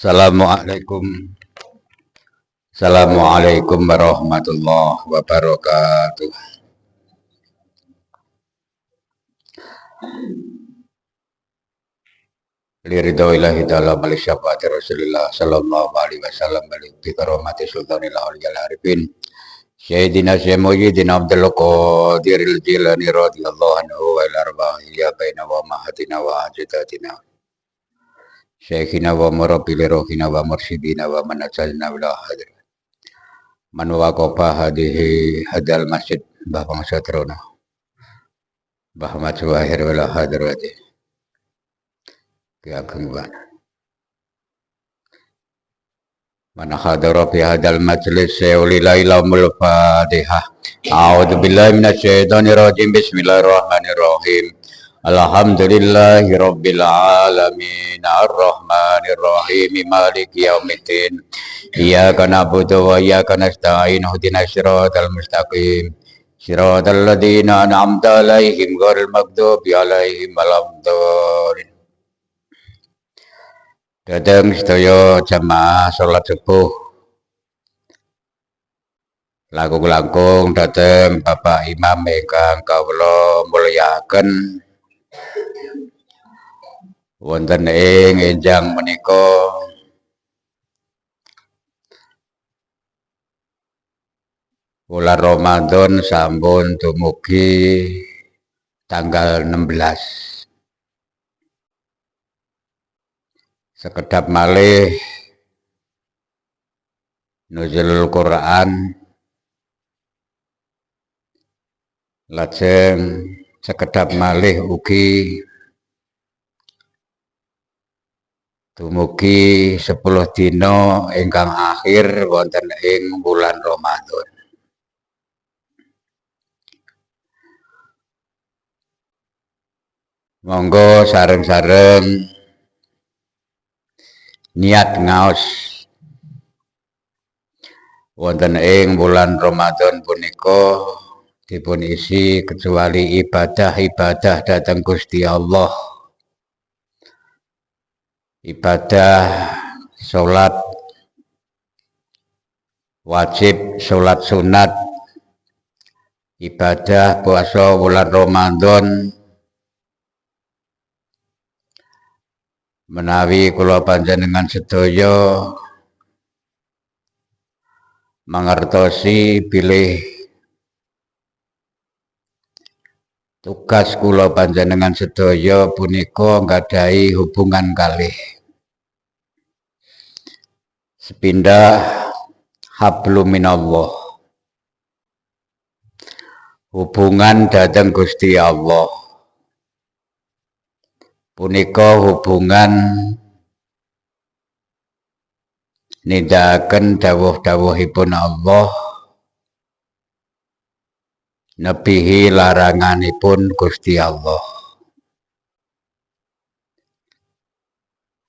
Assalamualaikum. Assalamualaikum warahmatullahi wabarakatuh. Liridhoillahi ta'ala mali syafaati Rasulillah sallallahu alaihi wasallam bi karomati sultanil awliyal arifin Sayyidina Sayyidina Abdul Qadiril Jilani radhiyallahu anhu wa ila arba'i ya baina wa mahatina wa ajdatina Syekhina wa murabbil rohina wa mursyidina wa manazalna bila hadir man waqafa hadihi hadal masjid Mbah Pangsatrono Mbah Ahmad Suwahir wala hadirati keagungan man hadara fi hadal majlis lillailahul fatihah a'udzu billahi minasyaitonir rajim bismillahirrahmanirrahim alhamdulillahi rabbil alamin arrahmanir rahim maliki yaumiddin iyyaka na'budu wa iyyaka nasta'in ihdinas siratal mustaqim siratal ladzina an'amta 'alaihim ghairil maghdubi 'alaihim waladdallin. Datang sedaya jamaah salat subuh langkung-langkung datang Bapak Imam ingkang kawula mulyaken wonten ing enjang menika bulan Ramadan sampun dumugi tanggal 16. Sekedap malih nuzulul Quran lajeng sekedap malih ugi dumugi 10 dina ingkang akhir wonten ing bulan Ramadan. Monggo sareng-sareng niat ngaos wonten ing bulan Ramadan punika dipun isi kecuali ibadah-ibadah dhateng Gusti Allah. Ibadah salat wajib, salat sunat, ibadah puasa bulan Ramadan menawi kula panjenengan sedaya mangertosi bilih tugas kula panjenengan sedaya punika nggadahi hubungan kalih sepindah hablum minallah, hubungan dhateng Gusti Allah punika hubungan nindakaken dawuh-dawuhipun Allah nebihi laranganipun Gusti Allah,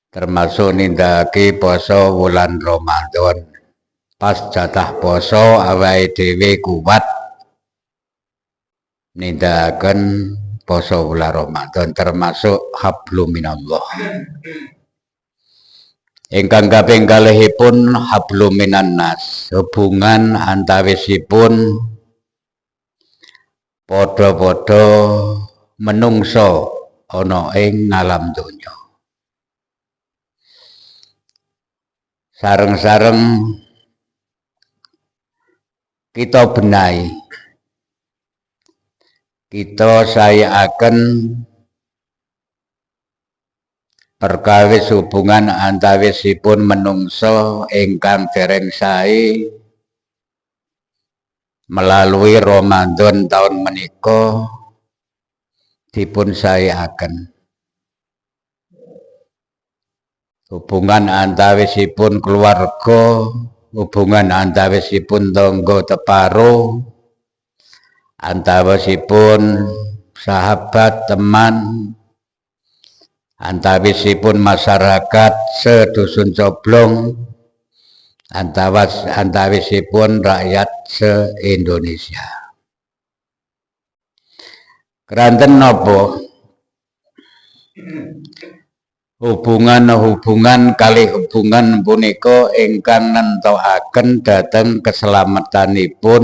termasuk nindakake poso wulan Ramadan. Pas jatah poso awake dhewe kuat nindakaken poso wulan Ramadan termasuk hablum minallah. Ingkang kaping kalihipun hablum minan nas, hubungan antawisipun padha-padha menungso ana ing alam donya. Sareng-sareng kita benahi, kita sayakaken perkawis hubungan antawisipun menungso ingkang dereng sae melalui Ramadan tahun menika dipun sayakaken. Hubungan antawisipun keluarga, hubungan antawisipun tangga teparo, antawisipun sahabat, teman, antawisipun masyarakat sedusun coblong, antawisipun rakyat se-Indonesia. Keranten napa? hubungan kali hubungan punika ingkang nentokaken dhateng keselamatanipun,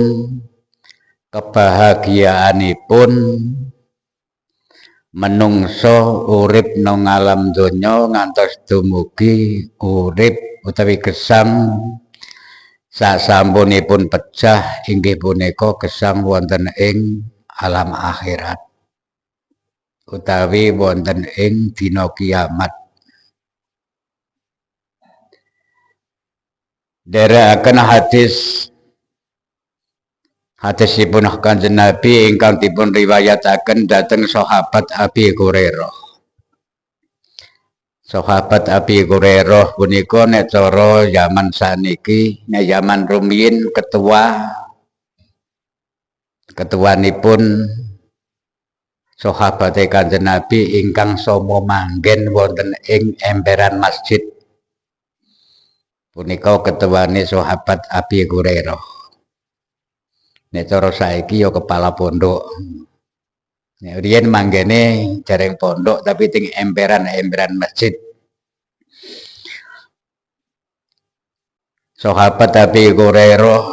kebahagiaanipun menungso urip nang alam donya ngantos dumugi urip utawi gesang sasampunipun pecah inggih punika gesang wonten ing alam akhirat utawi wonten ing dina kiamat. Dherekaken hadisipun Kanjeng Nabi ingkang dipun riwayataken dhateng sahabat Abi Hurairah. Sahabat Abi Hurairah punika nek cara zaman saniki, nek zaman rumiyin ketuanipun sahabate Kanjeng Nabi ingkang sama manggen wonten ing emperan masjid. Punika ketuane sahabat Abi Hurairah. Nek cara saiki ya kepala pondok. Nek riyen manggene jareng pondok tapi ting emperan masjid. Sahabat Abi Hurairah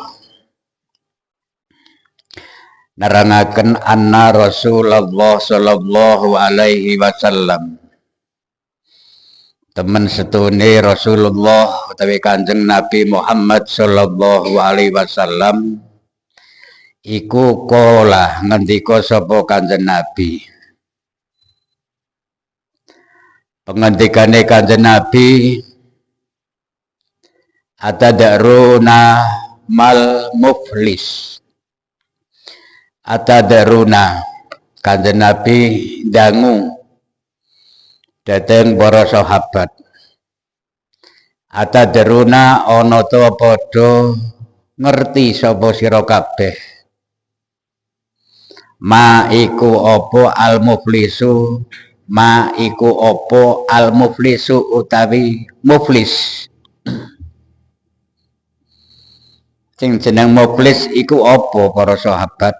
nerangaken anna Rasulullah sallallahu alaihi wasallam temen setune Rasulullah utawi Kanjeng Nabi Muhammad sallallahu alaihi wasallam iku kala ngendika sapa Kanjeng Nabi. Pengendikane Kanjeng Nabi, atadaruna mal muflis. Atadaruna Kanjeng Nabi dangu dhateng para sahabat. Atadaruna ana ta padha ngerti sapa sira kabeh. Ma iku apa al muflisu, ma iku apa al muflisu utawi muflis. Sing jeneng muflis iku apa para sahabat?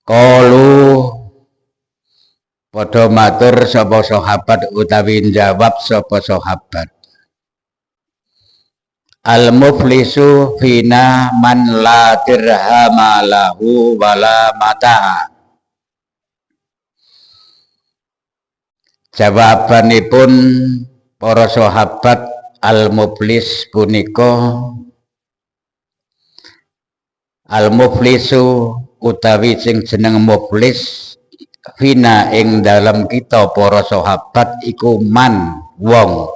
Qalu padha matur sapa sahabat utawi njawab sapa sahabat. Al muflisu fina man la dirhama lahu wala mata. Jawabanipun para sahabat al muflis punika al muflisu utawi sing jeneng muflis fina ing dalam kita para sahabat iku man wong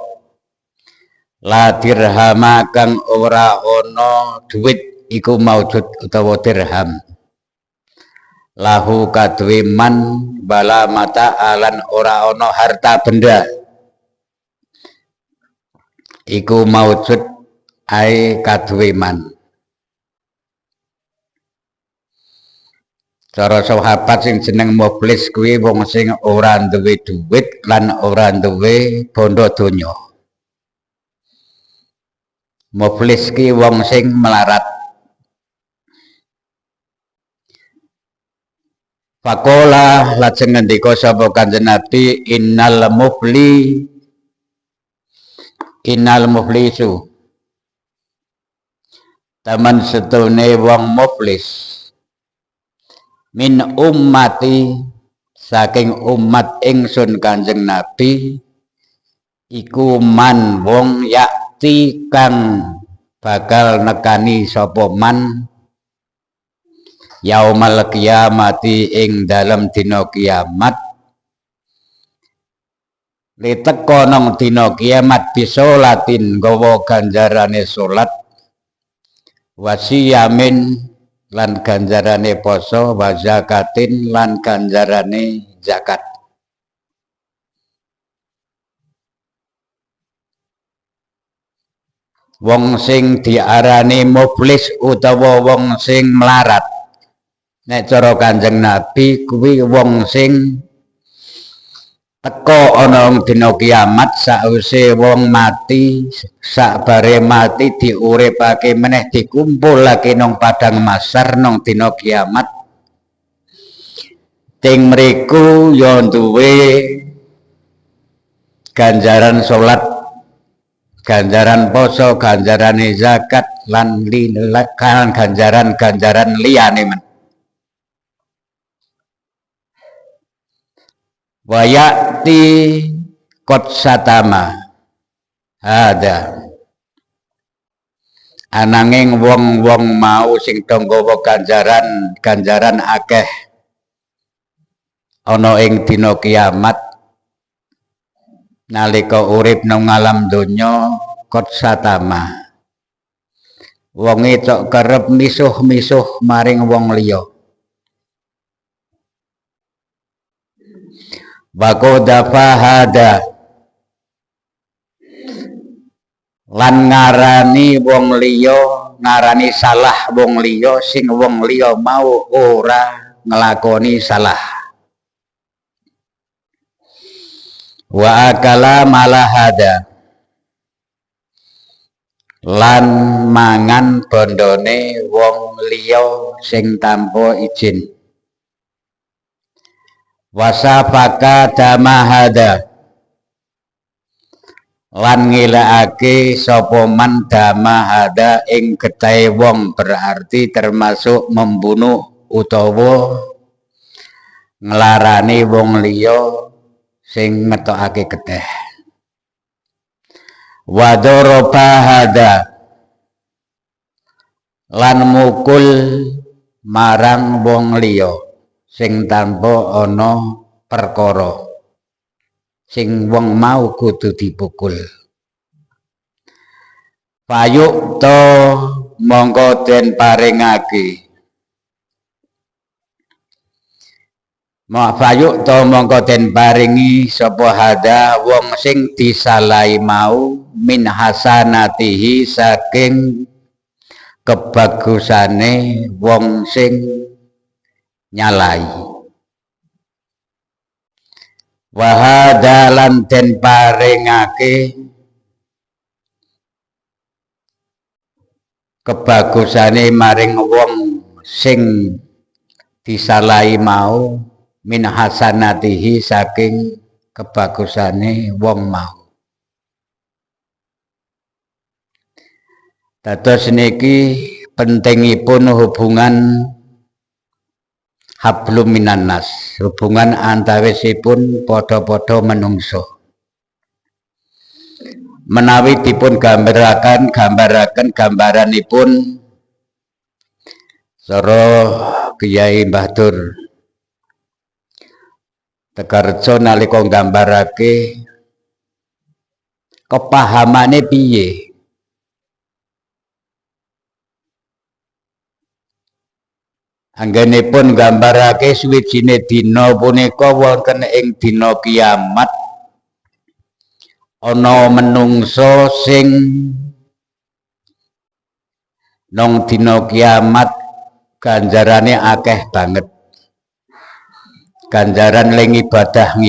la dirhama kang ora ana duit iku maujud utawa dirham lahu kadwe man bala mata alan ora ana harta benda iku maujud ae kadwe man. Cara sahabat sing jeneng muflis kuwi wong sing ora duwe duit lan ora duwe bondo donya. Muflis ki wong sing melarat. Faqala lajeng ngendika sapa Kanjeng Nabi innal muflisu taman setune wong muflis min ummati saking umat ingsun Kanjeng Nabi iku man wong yakti kang bakal nekani sapa man yaumal kiamati ing dalem dina kiamat liteko nang dina kiamat bisolatin gawa ganjarane salat wasiyamin lan ganjarane poso wa zakatin lan ganjarane zakat. Wong sing diarani muflis utawa wong sing melarat nek cara Kanjeng Nabi kuwi wong sing teko ana dina kiamat sause wong mati sakbare mati diuripake meneh dikumpulake nang padang mahsyar nang dina kiamat ting mriku ya duwe ganjaran salat, ganjaran poso, ganjaran zakat lan ganjaran liyane men. Wayati kot satama ada ananging wong-wong mau sing nggawa ganjaran akeh ana ing dina kiamat nalika urip nang alam donya kot satama wonge cok kerep misuh-misuh maring wong liya. Bakoda fahada lan ngarani wong liya, ngarani salah wong liya sing wong liya mau ora nglakoni salah. Wa akala malahada lan mangan bondone wong liya sing tanpa izin. Wasafaka damahada lan ngilakake sapa man damahada ing getahe wong berarti termasuk membunuh utawa nglarani wong liya sing ngetokake getih. Wadorobahada lan mukul marang wong liya sing tanpa ana perkara sing wong mau kudu dipukul. Payukta mongko den paringake Fayukta mongko den paringi sapa hada wong sing disalahi mau min hasanatihi saking kebagusane wong sing nyalai. Wahada lan den paringake kebagusane maring wong sing disalahi mau min hasanatihi saking kebagusane wong mau. Dados niki pentingipun hubungan hablum minan nas, hubungan antawisipun padha-padha menungso. Menawi dipun gambaraken gambaranipun Sara Kyai Mbah Dur Tegarjo nalika nggambarake kepahamane piye. Anggenipun nggambarake suwijine dina punika wonten ing dina kiamat ana menungso sing nang dina kiamat ganjarane akeh banget. Ganjaran ling ibadah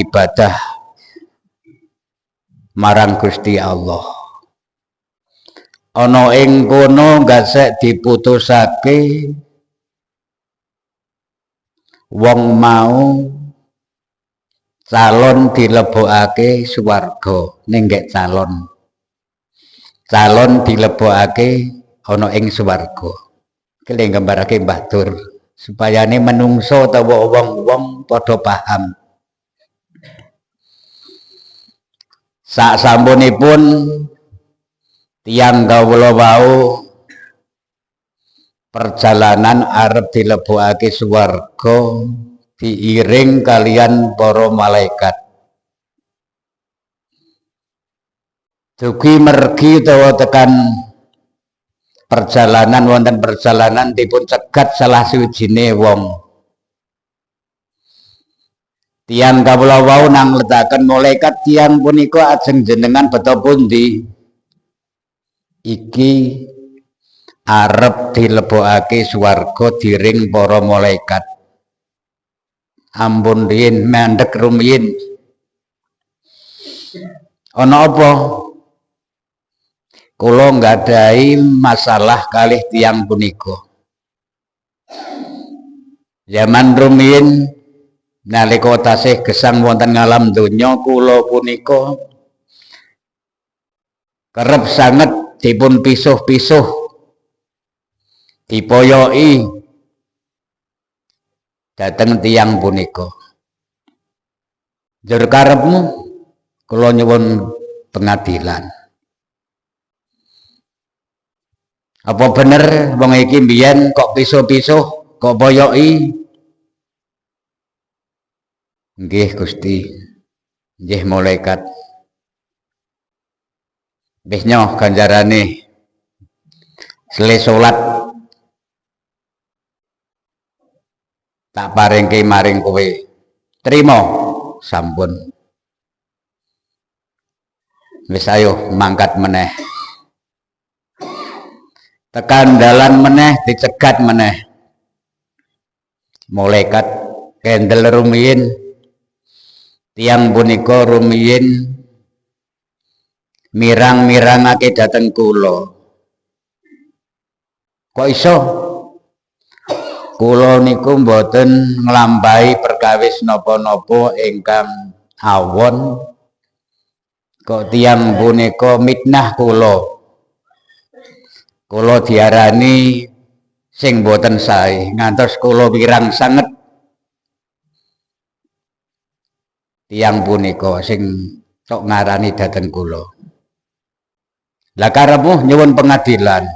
marang Gusti Allah. Ana ing kono gasek diputusake wong mau calon dilebokake swarga ninggek calon dilebokake ana ing swarga. Kene nggambarake Mbah Dur supayane menungso utawa wong-wong padha paham. Sak sampunipun tiyang kawula wau perjalanan arep dilebokake swarga diiring kalian para malaikat. Dugi mergi utawa tekan perjalanan wonten perjalanan dipun cegat salah suwijine wong. Tiyang kawula wau nang letaken malaikat tiyang punika ajeng jenengan beta pundi? Iki arep dilebokake swarga diring para malaikat. Ampun riyin mandhek rumiyin. Ana apa? Kula nggadahi masalah kalih tiyang punika. Zaman rumiyin nalika tasih gesang wonten ngalam donya kula punika kerep sanget dipun pisuh-pisuh dipoyoki dhateng tiyang punika. Njur karepmu kula nyuwun pengadilan. Apa bener wong iki mbiyen kok pisuh-pisuh, kok poyoki? Nggih Gusti, nggih malaikat. Wis nyoh ganjarane sele salat tak paringke maring kowe. Trima, sampun. Wis ayo mangkat meneh. Tekan dalan meneh dicegat meneh. Malaikat kendel rumiyin tiyang punika rumiyin mirang-mirangake dhateng kula. Kok iso? Kula niku mboten nglampahi perkawis napa-napa ingkang awon. Kok tiyang punika mitnah kula. Kula diarani sing mboten sae, ngantos kula wirang sanget tiyang punika sing tok ngarani dhateng kula. Lah karepmu nyuwun pengadilan.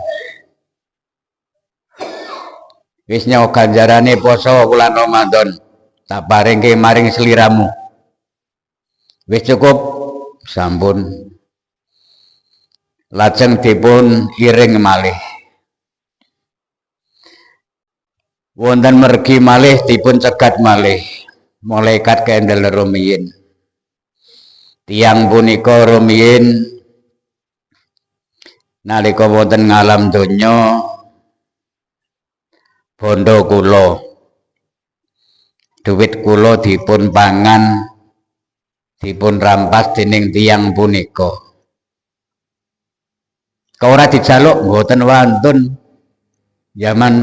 Wis nyawa ganjarane poso wulan Ramadan, tak paringke maring sliramu. Wis cukup, sampun. Lajeng dipun iring malih. Wonten mergi malih dipun cegat malih. Malaikat kendel rumiyin. Tiyang punika rumiyin nalika wonten ngalam donya bondo kula, duit kula dipun pangan, dipun rampas dening tiyang punika. Kau ora dijaluk mboten wantun zaman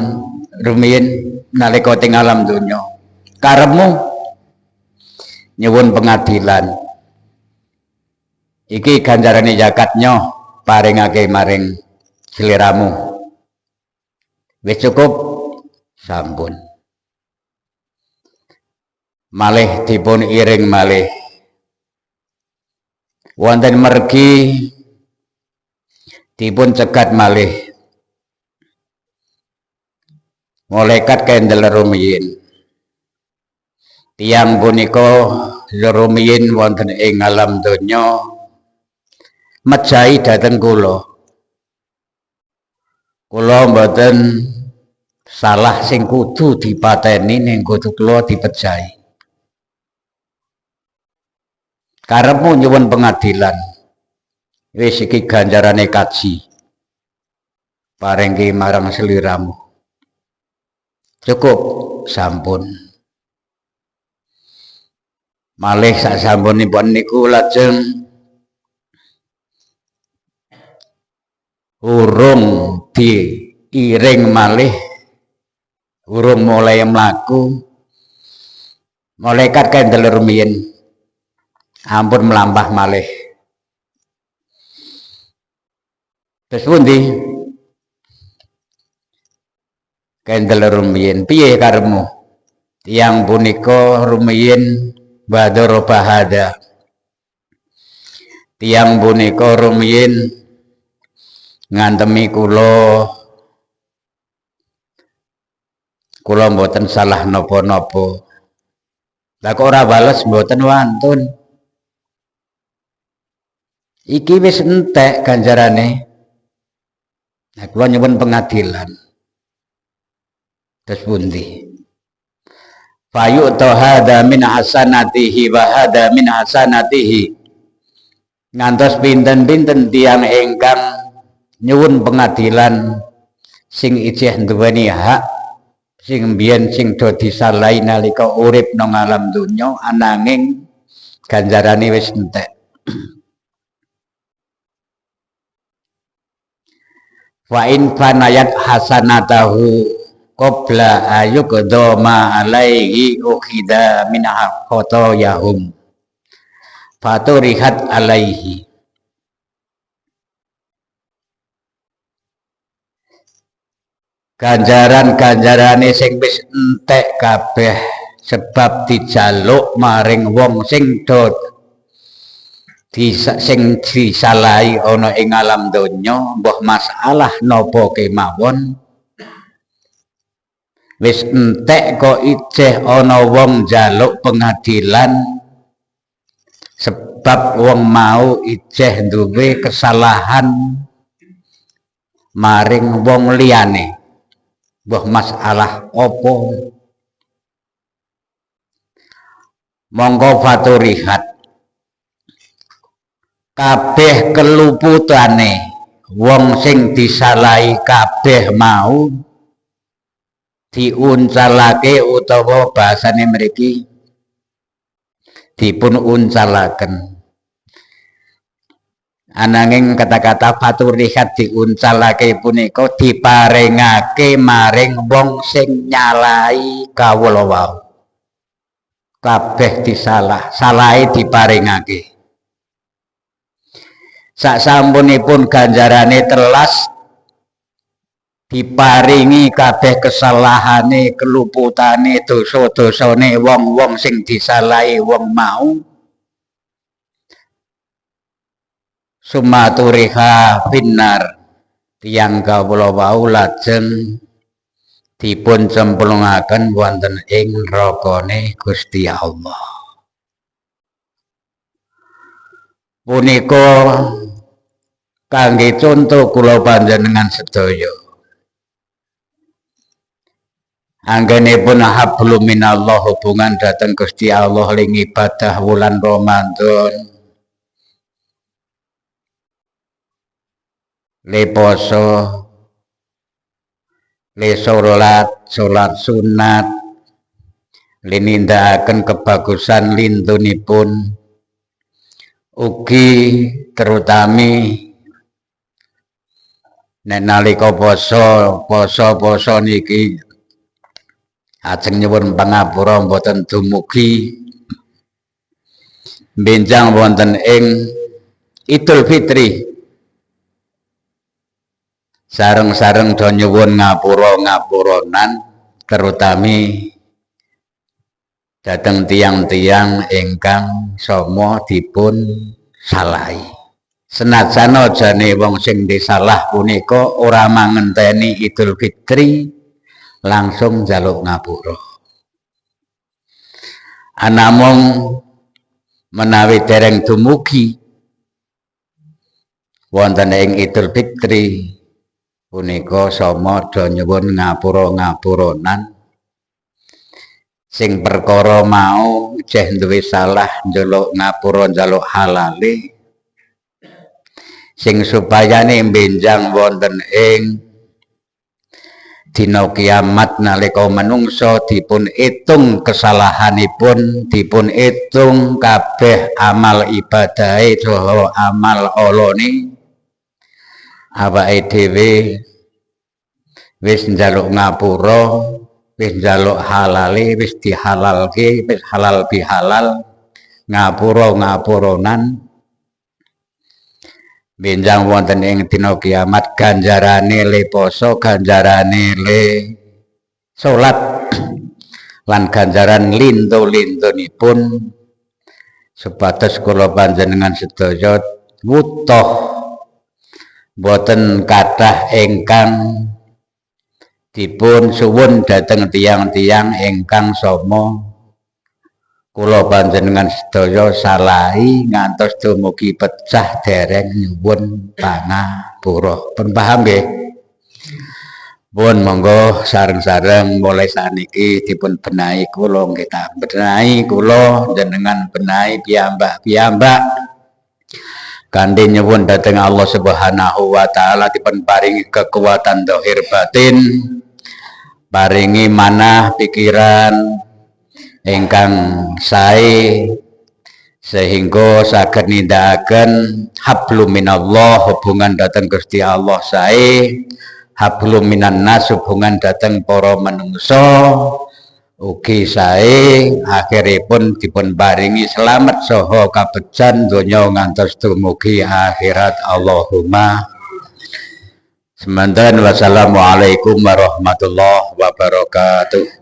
rumiyin nalika teng alam donya. Karepmu nyuwun pengadilan. Iki ganjarane zakat nyoh paringake maring sliramu. Wis cukup, sampun. Malih dipun iring malih. Wonten mergi dipun cegat malih. Malaikat kendel rumiyin. Tiyang punika rumiyin wonten ing alam donya mejahi dhateng kula. Kula mboten salah sing kudu dipateni ning kudu kula dipejahi. Karepmu nyuwun pengadilan. Wis iki ganjarane kaji. Paringke marang sliramu. Cukup, sampun. Malih sasampunipun niku lajeng urung diiring malih, urung mulai mlaku, malaikat kendel rumiyin ampun melampah malih. Terus pundi? Kendel rumiyin, piye karepmu? Tiyang punika rumiyin badara bahada. Tiyang punika rumiyin ngantemi kula mboten salah napa-napa. Lah kok ora bales mboten wantun. Iki wis entek ganjarane. Nah kula nyuwun pengadilan. Terus pundi? Fayu hada min hasanatihi wa hada min hasanatihi. Ngantos pinten-pinten tiyang ingkang nyuwun pengadilan sing ijeh nduweni hak sing mbiyen sing do disalahi nalika urip nang alam donya ananging ganjarane wis entek. Wa in fanayat hasanatahu qabla ayuqdama alaihi ukhida min khotoyahum faturihat alaihi. ganjaran-ganjarane sing wis entek kabeh sebab dijaluk maring wong sing sing disalahi ana ing alam donya mbah masalah napa kemawon wis entek kok ijeh ana wong njaluk pengadilan sebab wong mau ijeh duwe kesalahan maring wong liyane mbah masalah apa monggo faturihat kabeh keluputane wong sing disalahi kabeh mau diuncalake utawa bahasane mriki dipun uncalaken ananging kata-kata faturihat diuncalake punika diparingake maring wong sing nyalahi kawula wau kabeh salahe diparingake saksampunipun ganjarane telas diparingi kabeh kesalahane keluputane dosa-dosane wong-wong sing disalahi wong mau sumaturiha finnar tiyang kawula wau lajeng dipun cemplungaken wonten ing nerakane Gusti Allah punika kangge contoh kula panjenengan sedaya anggenipun hablum minallah hubungan dhateng Gusti Allah ing ibadah wulan Ramadan le poso le salat sunat le nindakaken kebagusan lindunipun ugi terutami nek nalika poso niki ajeng nyuwun pangapura mboten dumugi benjang wonten ing Idul Fitri sareng-sareng do nyuwun ngapura-ngapuranan terutami dhateng tiyang-tiyang ingkang sama dipun salahi senajan jane wong sing disalah punika ora mangenteni Idul Fitri langsung njaluk ngapura anamung menawi dereng dumugi wonten ing Idul Fitri punika sama do nyuwun ngapura-ngapuranan sing perkara mau jeh duwe salah njaluk ngapura njaluk halale sing supayane benjang wonten ing dina kiamat nalika manungsa dipun itung kesalahanipun dipun itung kabeh amal ibadahe saha amal olone awake dhewe wis njaluk ngapura wis njaluk halale wis dihalalke wis halal bihalal ngapura-ngapuranan benjang wonten ing dina kiamat ganjarane le poso ganjarane le salat lan ganjaran lintu-lintunipun supados kula panjenengan sedaya wutuh boten kathah ingkang dipun suwun dhateng tiyang-tiyang ingkang sama kula panjenengan sedaya salahi ngantos dumugi pecah dereng nyuwun pangapura. Pun paham nggih? Pun monggo sareng-sareng mulai saniki dipun benahi kula nggih ta. Benahi kula jenengan benahi piyambak-piyambak kanthi nyuwun dhateng Allah Subhanahu wa taala dipun paringi kekuatan zahir batin, paringi manah pikiran ingkang sae sehingga saged nindakaken hablum minallah hubungan dhateng Gusti Allah sae, hablum minan nas hubungan dhateng para manungsa ugi sae akhiripun dipun paringi selamat saha kabejan donya ngantos dumugi akhirat. Allahumma Semantan wassalamualaikum warahmatullahi wabarakatuh.